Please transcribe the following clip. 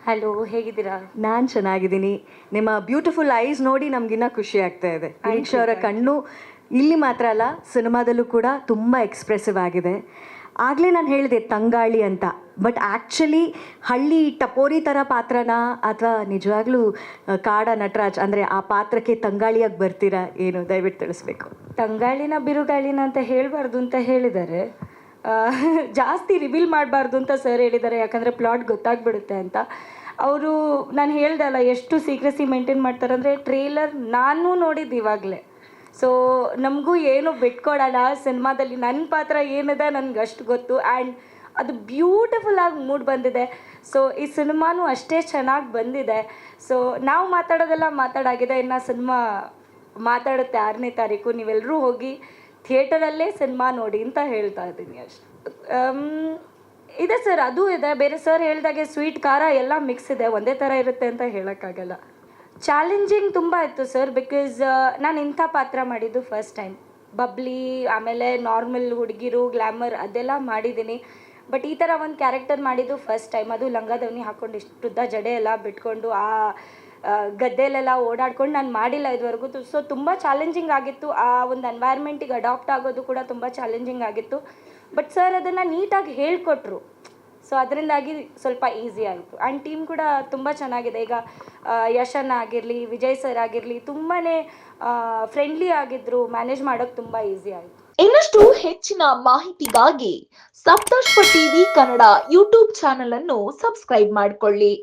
Hello, ಹೇಗಿದ್ದೀರಾ? ನಾನು ಚೆನ್ನಾಗಿದ್ದೀನಿ. ನಿಮ್ಮ ಬ್ಯೂಟಿಫುಲ್ ಐಸ್ ನೋಡಿ ನಮಗಿನ್ನ ಖುಷಿ ಆಗ್ತಾ ಇದೆ. ನಿರೀಕ್ಷಾ ಅವರ ಕಣ್ಣು ಇಲ್ಲಿ ಮಾತ್ರ ಅಲ್ಲ, ಸಿನಿಮಾದಲ್ಲೂ ಕೂಡ ತುಂಬ ಎಕ್ಸ್ಪ್ರೆಸಿವ್ ಆಗಿದೆ. ಆಗಲೇ ನಾನು ಹೇಳಿದೆ ತಂಗಾಳಿ ಅಂತ, ಬಟ್ ಆ್ಯಕ್ಚುಲಿ ಹಳ್ಳಿ ಟಪೋರಿ ಥರ ಪಾತ್ರನ ಅಥವಾ ನಿಜವಾಗ್ಲೂ ಕಾಡ ನಟರಾಜ್ ಅಂದರೆ ಆ ಪಾತ್ರಕ್ಕೆ ತಂಗಾಳಿಯಾಗಿ ಬರ್ತೀರಾ ಏನು? ದಯವಿಟ್ಟು ತಿಳಿಸ್ಬೇಕು. ತಂಗಾಳಿನ ಬಿರುಗಾಳಿನ ಅಂತ ಹೇಳಬಾರ್ದು ಅಂತ ಹೇಳಿದ್ದಾರೆ. ಜಾಸ್ತಿ ರಿವೀಲ್ ಮಾಡಬಾರ್ದು ಅಂತ ಸರ್ ಹೇಳಿದ್ದಾರೆ, ಯಾಕಂದರೆ ಪ್ಲಾಟ್ ಗೊತ್ತಾಗ್ಬಿಡುತ್ತೆ ಅಂತ. ಅವರು ನಾನು ಹೇಳ್ದೆ ಅಲ್ಲ, ಎಷ್ಟು ಸೀಕ್ರೆಸಿ ಮೇಂಟೈನ್ ಮಾಡ್ತಾರೆ ಅಂದರೆ, ಟ್ರೇಲರ್ ನಾನು ನೋಡಿದ್ದು ಇವಾಗಲೇ. ಸೊ ನಮಗೂ ಏನು ಬಿಟ್ಕೊಡೋಣ, ಸಿನಿಮಾದಲ್ಲಿ ನನ್ನ ಪಾತ್ರ ಏನಿದೆ ನನಗೆ ಅಷ್ಟು ಗೊತ್ತು. ಆ್ಯಂಡ್ ಅದು ಬ್ಯೂಟಿಫುಲ್ಲಾಗಿ ಮೂಡ್ ಬಂದಿದೆ. ಸೊ ಈ ಸಿನಿಮಾನೂ ಅಷ್ಟೇ ಚೆನ್ನಾಗಿ ಬಂದಿದೆ. ಸೊ ನಾವು ಮಾತಾಡೋದೆಲ್ಲ ಮಾತಾಡಾಗಿದೆ, ಇನ್ನು ಸಿನಿಮಾ ಮಾತಾಡುತ್ತೆ 6ನೇ ತಾರೀಕು. ನೀವೆಲ್ಲರೂ ಹೋಗಿ ಥಿಯೇಟರಲ್ಲೇ ಸಿನಿಮಾ ನೋಡಿ ಅಂತ ಹೇಳ್ತಾ ಇದ್ದೀನಿ ಅಷ್ಟೆ. ಇದೆ ಸರ್, ಅದು ಇದೆ. ಬೇರೆ ಸರ್ ಹೇಳಿದಾಗೆ ಸ್ವೀಟ್ ಖಾರ ಎಲ್ಲ ಮಿಕ್ಸ್ ಇದೆ, ಒಂದೇ ಥರ ಇರುತ್ತೆ ಅಂತ ಹೇಳೋಕ್ಕಾಗಲ್ಲ. ಚಾಲೆಂಜಿಂಗ್ ತುಂಬ ಇತ್ತು ಸರ್, ಬಿಕಾಸ್ ನಾನು ಇಂಥ ಪಾತ್ರ ಮಾಡಿದ್ದು ಫಸ್ಟ್ ಟೈಮ್. ಬಬ್ಲಿ, ಆಮೇಲೆ ನಾರ್ಮಲ್ ಹುಡುಗಿರು, ಗ್ಲ್ಯಾಮರ್ ಅದೆಲ್ಲ ಮಾಡಿದ್ದೀನಿ. ಬಟ್ ಈ ಥರ ಒಂದು ಕ್ಯಾರೆಕ್ಟರ್ ಮಾಡಿದ್ದು ಫಸ್ಟ್ ಟೈಮ್. ಅದು ಲಂಗದವನಿ ಹಾಕ್ಕೊಂಡು ಇಷ್ಟುದ್ದ ಜಡೆ ಎಲ್ಲ ಬಿಟ್ಕೊಂಡು ಆ ಗದ್ದೆಲೆಲ್ಲ ಓಡಾಡ್ಕೊಂಡು ನಾನು ಮಾಡಿಲ್ಲ ಇದುವರೆಗೂ. ಸೊ ತುಂಬ ಚಾಲೆಂಜಿಂಗ್ ಆಗಿತ್ತು. ಆ ಒಂದು ಎನ್ವೈರ್ಮೆಂಟಿಗೆ ಅಡಾಪ್ಟ್ ಆಗೋದು ಕೂಡ ತುಂಬ ಚಾಲೆಂಜಿಂಗ್ ಆಗಿತ್ತು. ಬಟ್ ಸರ್ ಅದನ್ನು ನೀಟಾಗಿ ಹೇಳಿಕೊಟ್ರು. ಸೊ ಅದರಿಂದಾಗಿ ಸ್ವಲ್ಪ ಈಸಿ ಆಯಿತು. ಆ್ಯಂಡ್ ಟೀಮ್ ಕೂಡ ತುಂಬ ಚೆನ್ನಾಗಿದೆ. ಈಗ ಯಶನ್ ಆಗಿರಲಿ, ವಿಜಯ್ ಸರ್ ಆಗಿರಲಿ, ತುಂಬಾ ಫ್ರೆಂಡ್ಲಿ ಆಗಿದ್ದರು. ಮ್ಯಾನೇಜ್ ಮಾಡೋಕ್ಕೆ ತುಂಬ ಈಸಿ ಆಯಿತು. ಇನ್ನಷ್ಟು ಹೆಚ್ಚಿನ ಮಾಹಿತಿಗಾಗಿ ಸಪ್ತರ್ಷಿ ಟಿವಿ ಕನ್ನಡ ಯೂಟ್ಯೂಬ್ ಚಾನೆಲ್ ಅನ್ನು ಸಬ್ಸ್ಕ್ರೈಬ್ ಮಾಡಿಕೊಳ್ಳಿ.